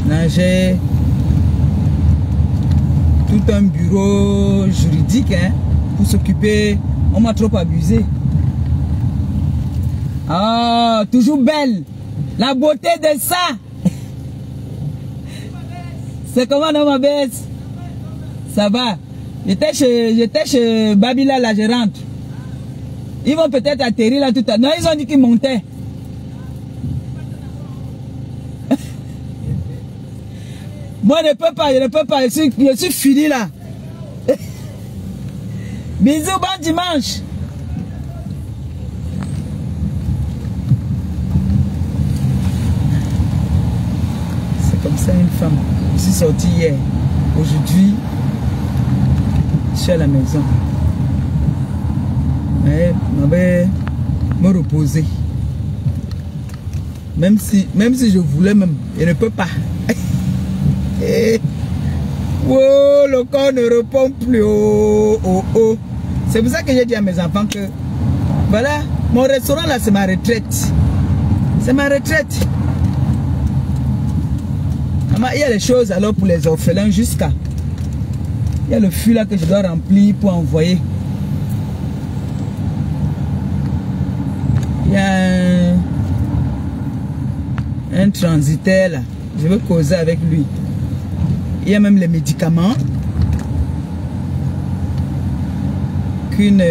Là, j'ai tout un bureau juridique hein, pour s'occuper. On m'a trop abusé. Ah, toujours belle. La beauté de ça. C'est comment dans ma baisse? Ça va. J'étais chez Babila, la gérante. Ils vont peut-être atterrir là tout à l'heure. Non, ils ont dit qu'ils montaient. Moi, je ne peux pas. Je suis fini là. Bisous, bon dimanche. C'est comme ça une femme. Je suis sorti hier. Aujourd'hui, je suis à la maison. Mais je vais me reposer. Même si je voulais même, je ne peux pas. Oh, le corps ne répond plus. Oh. C'est pour ça que j'ai dit à mes enfants que voilà, mon restaurant là c'est ma retraite. C'est ma retraite. Il y a des choses alors pour les orphelins jusqu'à. Il y a le fût là que je dois remplir pour envoyer. Il y a un transitaire là. Je veux causer avec lui. Il y a même les médicaments qu'une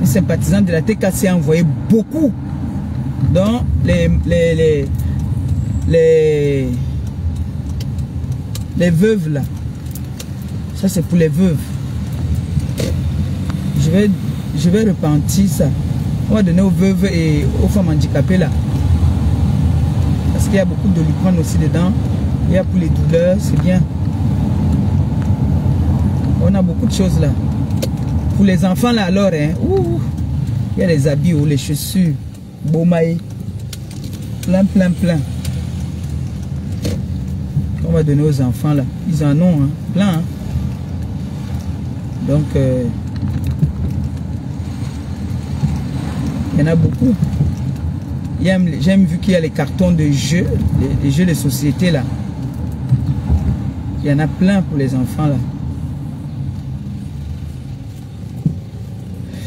sympathisante de la TKC a envoyé beaucoup. Donc les veuves là. Ça c'est pour les veuves. Je vais repentir ça. On va donner aux veuves et aux femmes handicapées là. Parce qu'il y a beaucoup de Doliprane aussi dedans. Il y a pour les douleurs, c'est bien. On a beaucoup de choses là. Pour les enfants là alors, hein, il y a les habits, les chaussures, Bomaï. Plein. On va donner aux enfants là. Ils en ont, hein, plein. Hein. Donc, il y en a beaucoup. J'aime vu qu'il y a les cartons de jeux, les jeux de société là. Il y en a plein pour les enfants là.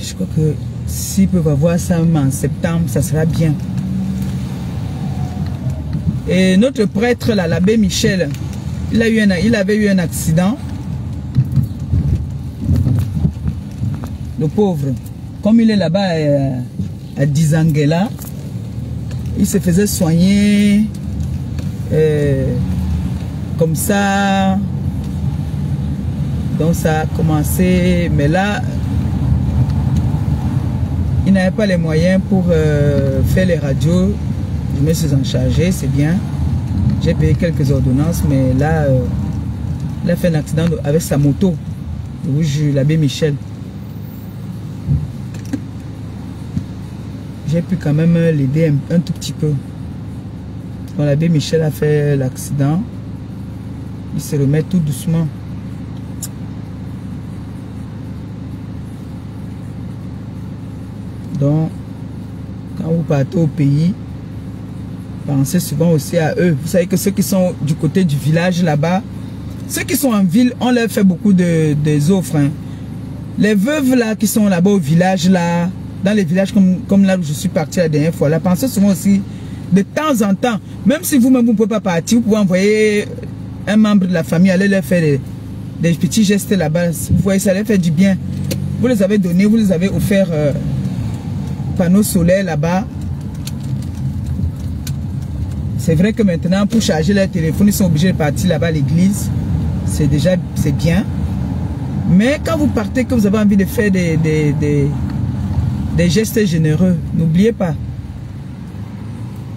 Je crois que s'ils peuvent avoir ça même en septembre, ça sera bien. Et notre prêtre là, l'abbé Michel, il avait eu un accident. Le pauvre, comme il est là-bas à Dizanguela, il se faisait soigner comme ça. Donc ça a commencé, mais là il n'avait pas les moyens pour faire les radios. Je me suis en chargé, c'est bien. J'ai payé quelques ordonnances, mais là il a fait un accident avec sa moto. L'abbé Michel. J'ai pu quand même l'aider un tout petit peu. Quand l'abbé Michel a fait l'accident, il se remet tout doucement. Donc, quand vous partez au pays, pensez souvent aussi à eux. Vous savez que ceux qui sont du côté du village là-bas, ceux qui sont en ville, on leur fait beaucoup des offres. Hein. Les veuves là qui sont là-bas au village là, dans les villages comme là où je suis parti la dernière fois, là, pensez souvent aussi, de temps en temps, même si vous-même vous ne pouvez pas partir, vous pouvez envoyer un membre de la famille, aller leur faire des petits gestes là-bas. Vous voyez, ça leur fait du bien. Vous les avez donnés, vous les avez offert panneaux solaires là-bas. C'est vrai que maintenant, pour charger leur téléphone, ils sont obligés de partir là-bas à l'église. C'est bien. Mais quand vous partez, que vous avez envie de faire des gestes généreux, n'oubliez pas.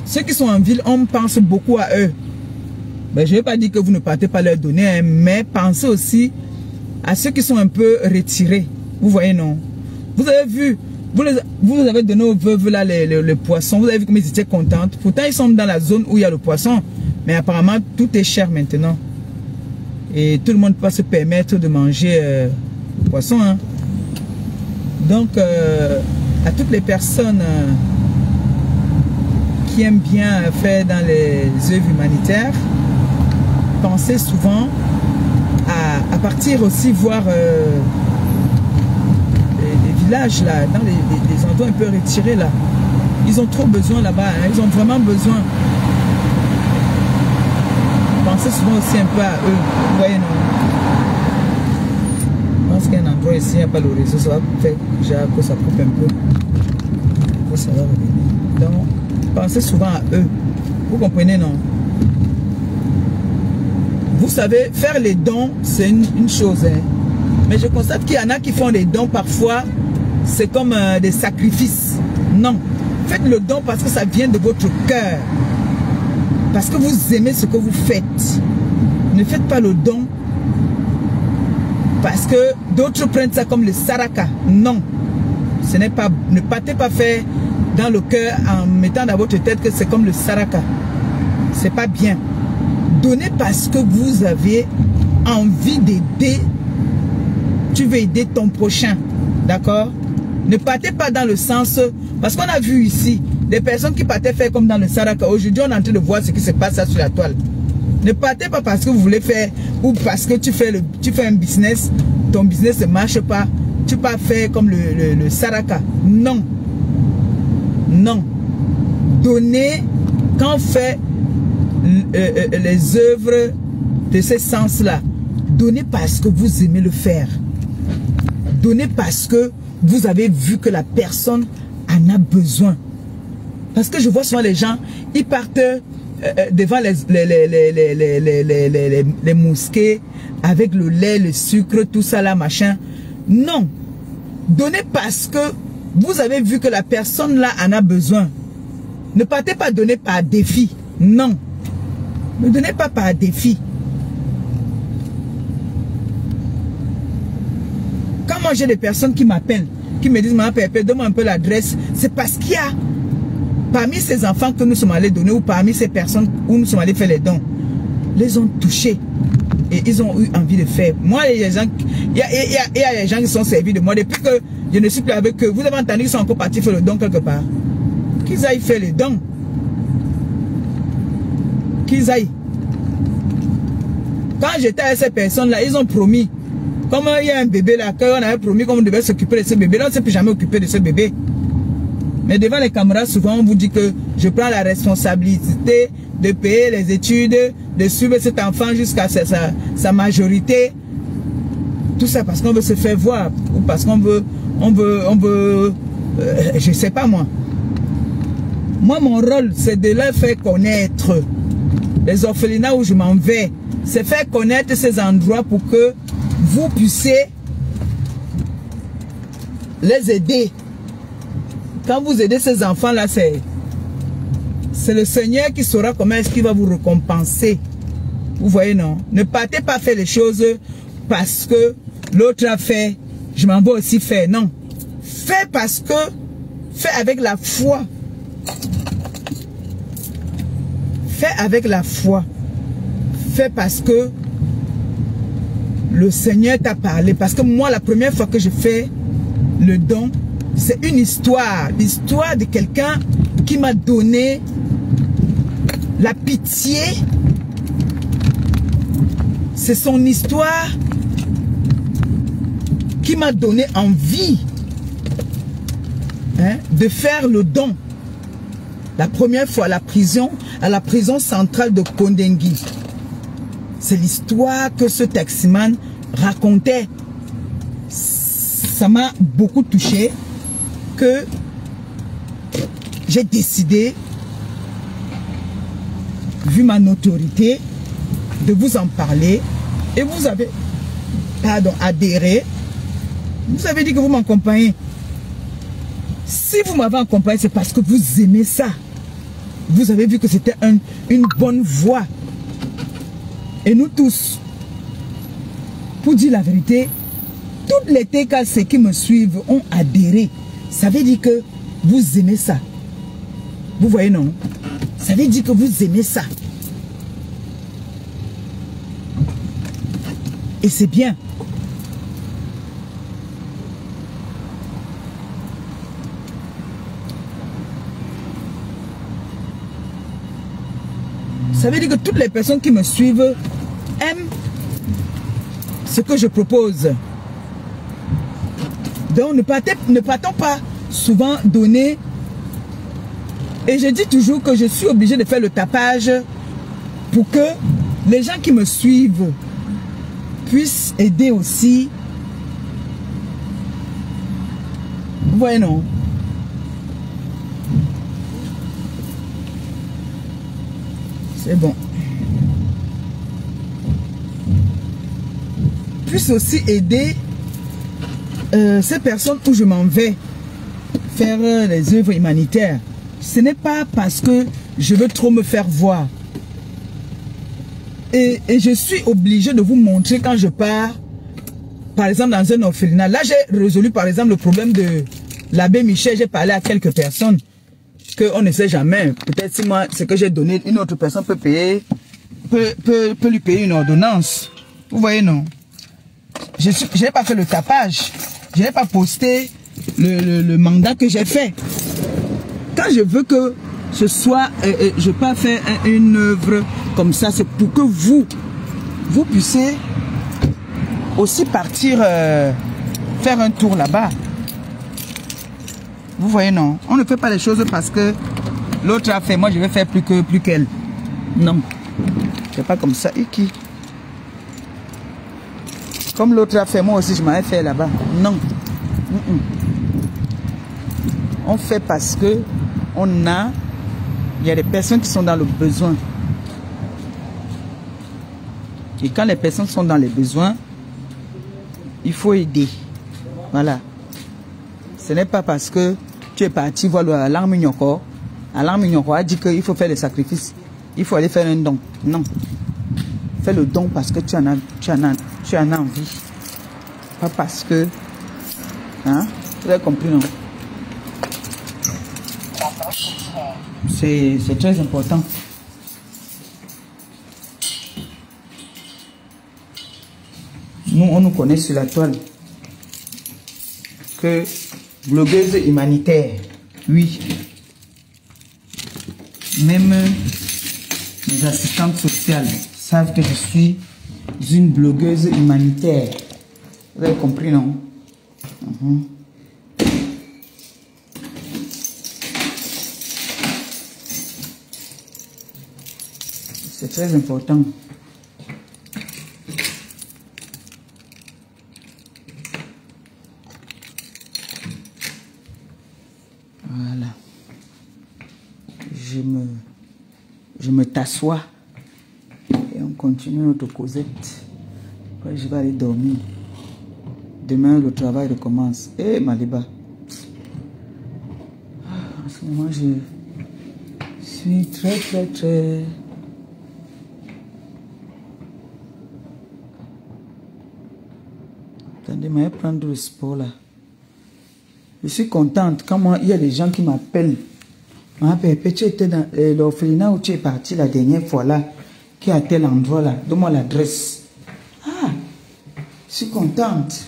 Ceux qui sont en ville, on pense beaucoup à eux. Ben, je ne vais pas dire que vous ne partez pas leur donner, hein, mais pensez aussi à ceux qui sont un peu retirés. Vous voyez, non? Vous avez vu, vous avez donné aux veuves là le poisson. Vous avez vu comme ils étaient contentes. Pourtant, ils sont dans la zone où il y a le poisson. Mais apparemment, tout est cher maintenant. Et tout le monde peut pas se permettre de manger le poisson. Hein. Donc, à toutes les personnes qui aiment bien faire dans les œuvres humanitaires, pensez souvent à partir aussi voir les villages là, dans les endroits un peu retirés là. Ils ont trop besoin là-bas, hein, ils ont vraiment besoin. Pensez souvent aussi un peu à eux, vous voyez non? Je pense qu'il y a un endroit ici, il n'y a pas le réseau, ça va faire que ça coupe un peu. Ça va revenir. Donc, pensez souvent à eux. Vous comprenez, non? Vous savez, faire les dons, c'est une chose. Hein. Mais je constate qu'il y en a qui font des dons parfois, c'est comme des sacrifices. Non. Faites le don parce que ça vient de votre cœur. Parce que vous aimez ce que vous faites. Ne faites pas le don parce que d'autres prennent ça comme le saraka. Non. Ce n'est pas, ne partez pas faire dans le cœur en mettant dans votre tête que c'est comme le saraka. C'est pas bien. Donnez parce que vous avez envie d'aider. Tu veux aider ton prochain. D'accord? Ne partez pas dans le sens... Parce qu'on a vu ici des personnes qui partaient faire comme dans le saraka. Aujourd'hui, on est en train de voir ce qui se passe sur la toile. Ne partez pas parce que vous voulez faire ou parce que tu fais un business. Ton business ne marche pas. Tu peux pas faire comme le saraka. Non. Non. Donnez, quand on fait les œuvres de ce sens-là, donnez parce que vous aimez le faire. Donnez parce que vous avez vu que la personne en a besoin. Parce que je vois souvent les gens, ils partent devant les mosquées avec le lait, le sucre, tout ça là, machin. Non. Donnez parce que vous avez vu que la personne là en a besoin. Ne partez pas donner par défi. Non. Ne donnez pas par défi. Quand moi j'ai des personnes qui m'appellent, qui me disent, maman Pépé, donne-moi un peu l'adresse, c'est parce qu'il y a parmi ces enfants que nous sommes allés donner ou parmi ces personnes où nous sommes allés faire les dons, les ont touchés et ils ont eu envie de faire. Moi, il y a des gens qui sont servis de moi depuis que je ne suis plus avec eux. Vous avez entendu qu'ils sont encore partis faire le don quelque part. Qu'ils aillent faire les dons. Qu'ils aillent. Quand j'étais avec ces personnes-là, ils ont promis. Comme il y a un bébé là, qu'on avait promis qu'on devait s'occuper de ce bébé. Là, on ne s'est plus jamais occupé de ce bébé. Mais devant les caméras, souvent, on vous dit que je prends la responsabilité de payer les études, de suivre cet enfant jusqu'à sa majorité. Tout ça parce qu'on veut se faire voir. Ou parce qu'on veut, je ne sais pas moi. Moi, mon rôle, c'est de leur faire connaître les orphelinats où je m'en vais. C'est faire connaître ces endroits pour que vous puissiez les aider. Quand vous aidez ces enfants-là, c'est le Seigneur qui saura comment est-ce qu'il va vous récompenser. Vous voyez, non? Ne partez pas faire les choses parce que l'autre a fait, je m'en vais aussi faire. Non. Fais parce que, fais avec la foi. Fais avec la foi. Fais parce que le Seigneur t'a parlé. Parce que moi, la première fois que je fais le don, c'est une histoire. L'histoire de quelqu'un qui m'a donné la pitié. C'est son histoire qui m'a donné envie de faire le don. La première fois à la prison centrale de Kondengui. C'est l'histoire que ce taximan racontait. Ça m'a beaucoup touché que j'ai décidé, vu ma notoriété, de vous en parler. Et vous avez, adhéré. Vous avez dit que vous m'accompagnez. Si vous m'avez accompagné, c'est parce que vous aimez ça. Vous avez vu que c'était une bonne voie. Et nous tous, pour dire la vérité, toutes les TKC qui me suivent ont adhéré. Ça veut dire que vous aimez ça. Vous voyez, non? Ça veut dire que vous aimez ça. Et c'est bien. Ça veut dire que toutes les personnes qui me suivent aiment ce que je propose. Donc ne partons pas souvent donner. Et je dis toujours que je suis obligé de faire le tapage pour que les gens qui me suivent puissent aider aussi. Vous voyez, non? C'est bon. Puisse aussi aider ces personnes où je m'en vais faire les œuvres humanitaires. Ce n'est pas parce que je veux trop me faire voir. Et je suis obligé de vous montrer quand je pars, par exemple dans un orphelinat. Là, j'ai résolu par exemple le problème de l'abbé Michel. J'ai parlé à quelques personnes qu'on ne sait jamais. Peut-être si moi, ce que j'ai donné, une autre personne peut payer, peut lui payer une ordonnance. Vous voyez, non? Je n'ai pas fait le tapage. Je n'ai pas posté le mandat que j'ai fait. Quand je veux que ce soit, je peux faire une œuvre comme ça, c'est pour que vous puissiez aussi partir faire un tour là-bas. Vous voyez, non? On ne fait pas les choses parce que l'autre a fait, moi je vais faire plus qu'elle. Non. C'est pas comme ça. Et qui? Comme l'autre a fait, moi aussi je m'avais fait là-bas. Non. On fait parce que il y a des personnes qui sont dans le besoin. Et quand les personnes sont dans les besoins, il faut aider. Voilà. Ce n'est pas parce que tu es parti voir l'alarme Nyoko. L'alarme Nyoko a dit qu'il faut faire le sacrifice. Il faut aller faire un don. Non. Fais le don parce que tu en as envie. Pas parce que... Hein? Vous avez compris, non? C'est très important. Nous, on nous connaît sur la toile que blogueuse humanitaire, oui. Même les assistantes sociales savent que je suis une blogueuse humanitaire. Vous avez compris, non? C'est très important. Voilà. Je me t'assois et on continue notre causette. Après, je vais aller dormir. Demain, le travail recommence. Eh, Maliba. En ce moment, je suis très... Attendez, je vais prendre le sport là. Je suis contente quand moi, il y a des gens qui m'appellent. Tu étais dans l'orphelinat où tu es parti la dernière fois là, qui est à tel endroit là. Donne-moi l'adresse. Ah, je suis contente.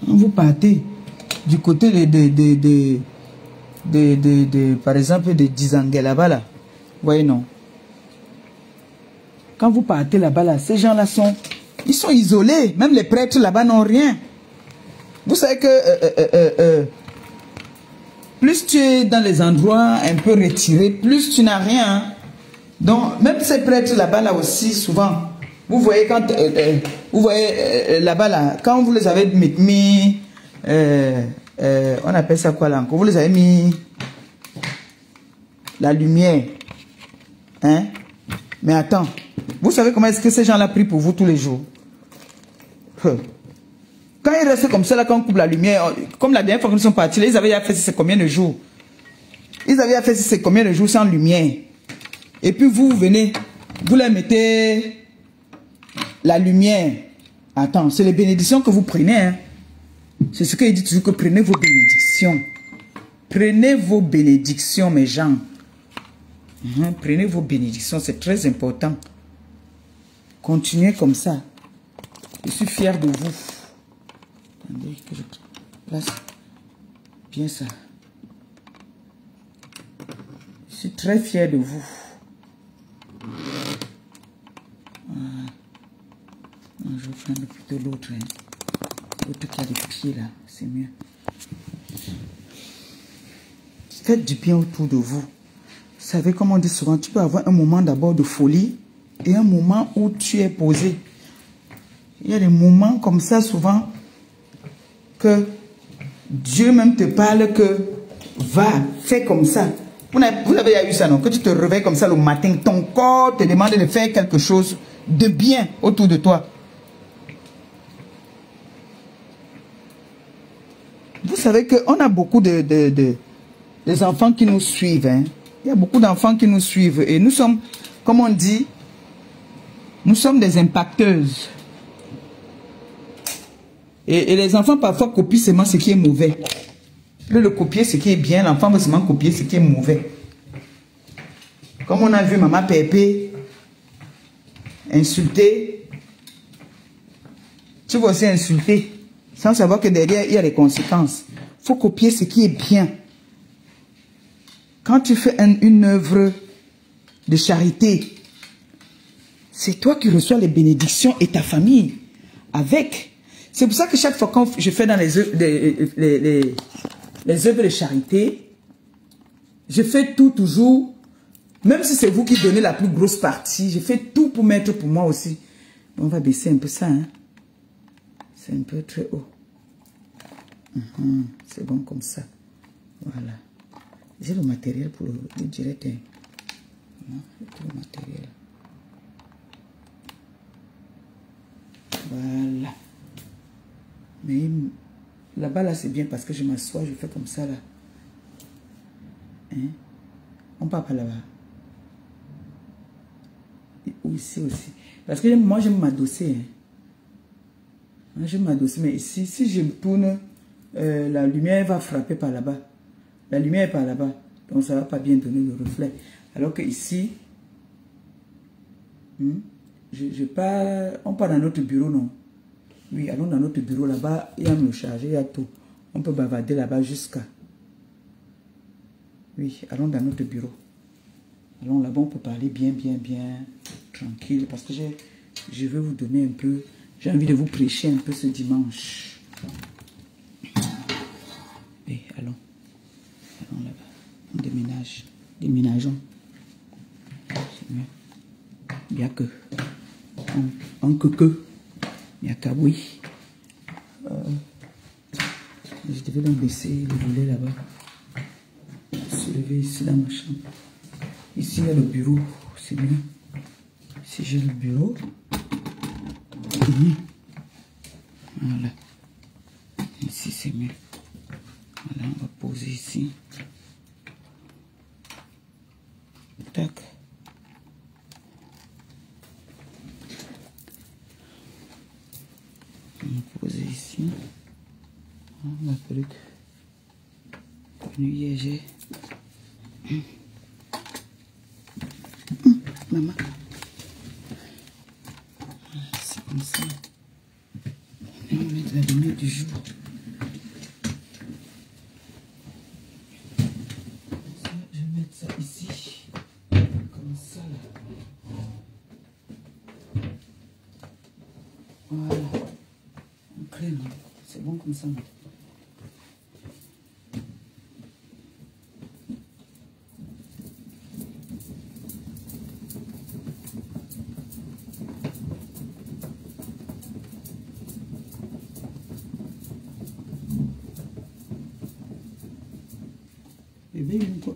Vous partez du côté par exemple, de Dizangue là-bas là. Vous voyez, non? Quand vous partez là-bas là, ces gens-là ils sont isolés. Même les prêtres là-bas n'ont rien. Vous savez que plus tu es dans les endroits un peu retirés, plus tu n'as rien. Donc, même ces prêtres là-bas là aussi, souvent, vous voyez quand vous voyez là-bas là, quand vous les avez mis, on appelle ça quoi là encore? Vous les avez mis la lumière. Hein? Mais attends, vous savez comment est-ce que ces gens-là prient pour vous tous les jours? Quand ils restent comme ça, là, quand on coupe la lumière, comme la dernière fois qu'ils sont partis, là, ils avaient fait c'est combien de jours? Ils avaient fait c'est combien de jours sans lumière? Et puis vous venez, vous leur mettez la lumière. Attends, c'est les bénédictions que vous prenez. Hein? C'est ce qu'il dit toujours, que prenez vos bénédictions. Prenez vos bénédictions, mes gens. Prenez vos bénédictions, c'est très important. Continuez comme ça. Je suis fier de vous. Attendez que je place bien ça. Je suis très fière de vous. Non, je vais prendre plutôt l'autre. Hein. L'autre qui a des pieds là, c'est mieux. Faites du bien autour de vous. Vous savez, comme on dit souvent, tu peux avoir un moment d'abord de folie et un moment où tu es posé. Il y a des moments comme ça souvent que Dieu même te parle que va, fais comme ça. Vous avez déjà eu ça, non? Que tu te réveilles comme ça le matin, ton corps te demande de faire quelque chose de bien autour de toi. Vous savez qu'on a beaucoup des enfants qui nous suivent. Hein? Il y a beaucoup d'enfants qui nous suivent. Et nous sommes, comme on dit, nous sommes des impacteuses. Et les enfants parfois copient seulement ce qui est mauvais. Le copier ce qui est bien, l'enfant veut seulement copier ce qui est mauvais. Comme on a vu maman Pépé insulter, tu vas aussi insulter, sans savoir que derrière il y a des conséquences. Il faut copier ce qui est bien. Quand tu fais une œuvre de charité, c'est toi qui reçois les bénédictions et ta famille avec. C'est pour ça que chaque fois que je fais dans les œuvres de charité, je fais tout toujours, même si c'est vous qui donnez la plus grosse partie, je fais tout pour mettre pour moi aussi. On va baisser un peu ça, hein. C'est un peu très haut. C'est bon comme ça. Voilà. J'ai le matériel pour le direct. J'ai tout le matériel. Voilà. Mais là-bas, là, c'est bien parce que je m'assois, je fais comme ça, là. Hein? On part par là-bas. Ou ici aussi. Parce que moi, j'aime m'adosser. Hein? Moi, j'aime m'adosser. Mais ici, si je tourne, la lumière va frapper par là-bas. La lumière est par là-bas. Donc, ça ne va pas bien donner le reflet. Alors que ici, on part dans notre bureau, non? Oui, allons dans notre bureau là-bas, il y a le chargé, il y a tout. On peut bavarder là-bas jusqu'à... Oui, allons dans notre bureau. Allons là-bas, on peut parler bien, tranquille. Parce que je veux vous donner un peu... J'ai envie de vous prêcher un peu ce dimanche. Oui, allons. Allons là-bas. On déménage. Déménageons. C'est mieux. Bien que... Il y a qu'à oui. Je devais donc baisser le volet là-bas. Soulever ici dans ma chambre. Ici, il y a le bureau. C'est mieux. Ici, j'ai le bureau. Voilà. Ici, c'est mieux. Voilà, on va poser ici. Tac. On va poser ici. La perruque. Hier, j'ai. Maman. C'est comme ça. On va mettre la lumière du jour. Je vais mettre ça ici. Comme ça là. Voilà. On crème. C'est bon comme ça.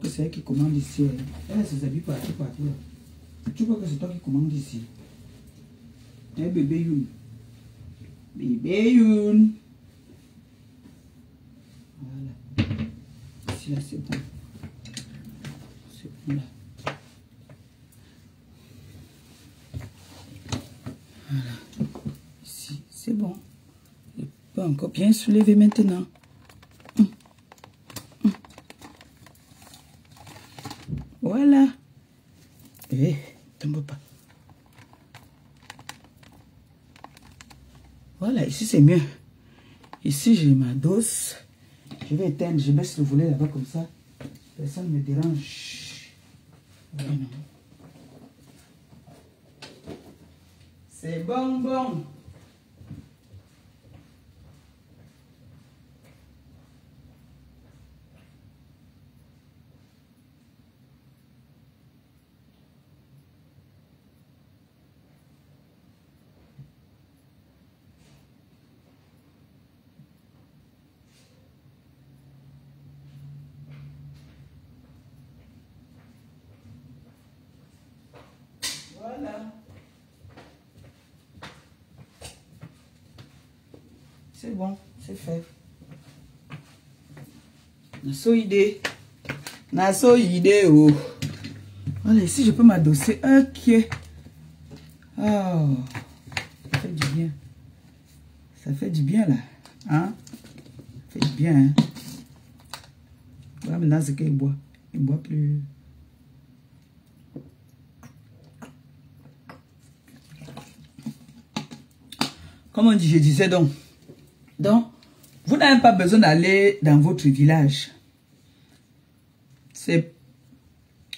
C'est elle qui commande ici. Elle a ses habits partout. Tu vois que c'est toi qui commande ici. Eh bébé Youn. Bébé Youn. Voilà. Ici là c'est bon. C'est bon là. Voilà. Ici c'est bon. Je peux encore bien soulever maintenant. Voilà. Eh, tombe pas. Voilà, ici c'est mieux. Ici j'ai ma dose. Je vais éteindre, je baisse le volet là-bas comme ça. Personne ne me dérange. C'est bon, bon. Voilà. C'est bon, c'est fait. Naso idée. Naso idée, oh. Voilà, ici je peux m'adosser. Ok. Oh. Ça fait du bien. Ça fait du bien là. Hein? Ça fait du bien, hein? Voilà maintenant ce qu'il boit. Il ne boit plus. Comme on dit, je disais donc. Donc, vous n'avez pas besoin d'aller dans votre village.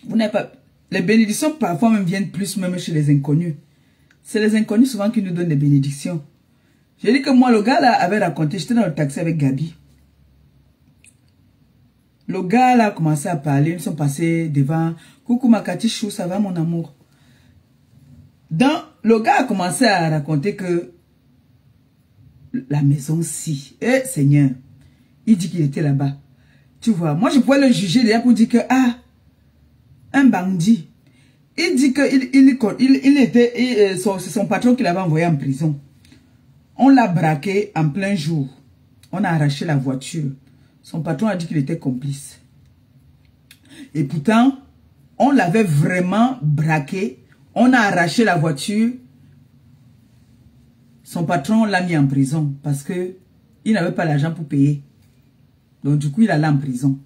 Vous n'avez pas... Les bénédictions parfois même viennent plus même chez les inconnus. C'est les inconnus souvent qui nous donnent des bénédictions. J'ai dit que moi, le gars là avait raconté, j'étais dans le taxi avec Gabi. Le gars là a commencé à parler, ils sont passés devant. Coucou Makati Chou, ça va mon amour? Donc, le gars a commencé à raconter que la maison-ci, Seigneur, il dit qu'il était là-bas. Tu vois, moi je pouvais le juger déjà pour dire que, ah, un bandit. Il dit que c'est son patron qui l'avait envoyé en prison. On l'a braqué en plein jour. On a arraché la voiture. Son patron a dit qu'il était complice. Et pourtant, on l'avait vraiment braqué. On a arraché la voiture. Son patron l'a mis en prison parce que il n'avait pas l'argent pour payer. Donc du coup, il allait en prison.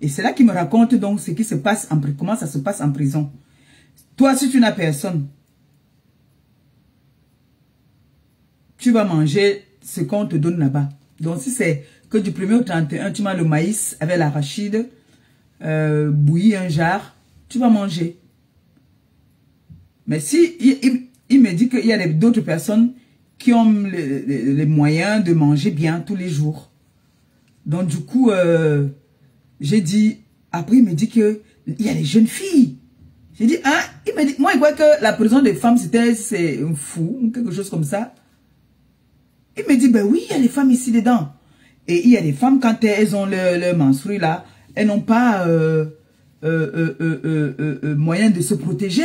Et c'est là qu'il me raconte donc ce qui se passe en prison, comment ça se passe en prison. Toi, si tu n'as personne, tu vas manger ce qu'on te donne là-bas. Donc si c'est que du 1er au 31, tu manges le maïs avec l'arachide, bouilli un jar, tu vas manger. Mais si il me dit qu'il y a d'autres personnes qui ont les moyens de manger bien tous les jours. Donc du coup, j'ai dit, après il me dit qu'il y a les jeunes filles. J'ai dit, hein, il me dit, moi il croit que la prison des femmes c'est un fou, ou quelque chose comme ça. Il me dit, ben oui, il y a les femmes ici dedans. Et il y a des femmes, quand elles ont le menstru là, elles n'ont pas moyen de se protéger.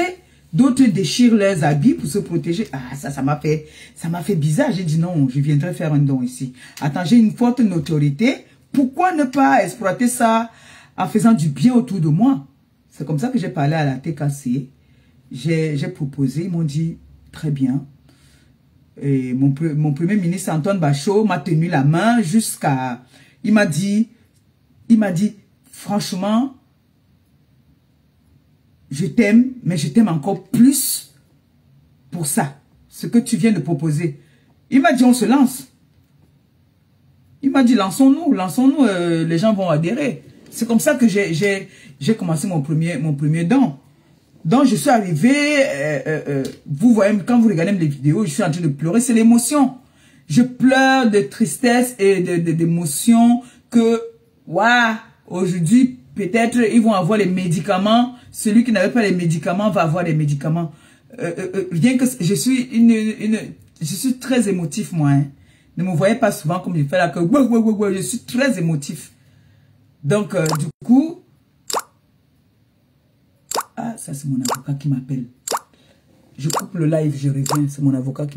D'autres déchirent leurs habits pour se protéger. Ah, ça m'a fait bizarre. J'ai dit non, je viendrai faire un don ici. Attends, j'ai une forte notoriété. Pourquoi ne pas exploiter ça en faisant du bien autour de moi? C'est comme ça que j'ai parlé à la TKC. J'ai proposé, ils m'ont dit très bien. Et mon premier ministre Antoine Bachot m'a tenu la main jusqu'à... Il m'a dit, franchement, je t'aime, mais je t'aime encore plus pour ça, ce que tu viens de proposer. Il m'a dit, on se lance. Il m'a dit, lançons-nous, les gens vont adhérer. C'est comme ça que j'ai commencé mon premier don. Donc, je suis arrivé, vous voyez, quand vous regardez les vidéos, je suis en train de pleurer, c'est l'émotion. Je pleure de tristesse et d'émotion que, waouh, aujourd'hui, peut-être, ils vont avoir les médicaments. Celui qui n'avait pas les médicaments va avoir les médicaments. Rien que je suis très émotif, moi. Hein. Ne me voyez pas souvent comme je fais là, que je suis très émotif. Donc, du coup, ah, ça c'est mon avocat qui m'appelle. Je coupe le live, je reviens, c'est mon avocat qui